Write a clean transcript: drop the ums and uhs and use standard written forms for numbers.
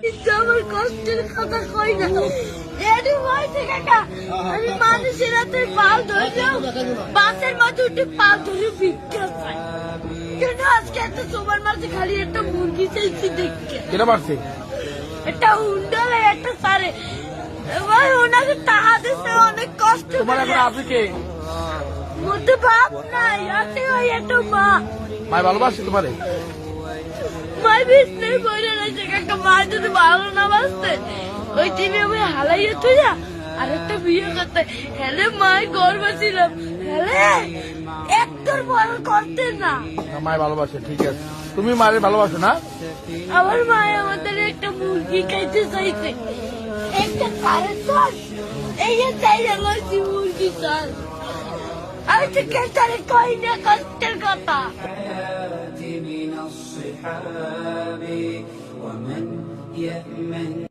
আমার কষ্টের কথা কই না। আমি মানুষের হাতে পাল ধরলেও বাসের মাঝে উঠে পাল ধরে ভিক্ষা পাই। কেন আজকে একটা সবার মাঝে খালি একটা মুরগি চাইছি দেখতে। কেনা পারছে একটা হুন্ডালে একটা সারে এবার ওনাকে টাকা দিতে অনেক কষ্ট। তোমার এখন আছে কে? মধ্যে বাপ নাই, আছে ওই একটা মা। মায় ভালোবাসে তোমারে? মাই বিষ্ণের বইরে রয়েছে কাকা। মা যদি ভালো না বাসতে ওই দিনে আমি হালাইয়া তুই আর একটা বিয়ে করতে হেলে মায় গর্ব ছিলাম। হেলে একটার বড় করতে না। মায় ভালোবাসে, ঠিক আছে। তুমি মায়ের ভালোবাসো না? আমার মায় আমাদের একটা মুরগি খাইতে চাইছে, একটা কারের চাল এই চাই লাগছি মুরগি চাল। আমি তো কেটারে কই না কষ্টের কথা। من الصحاب ومن يأمن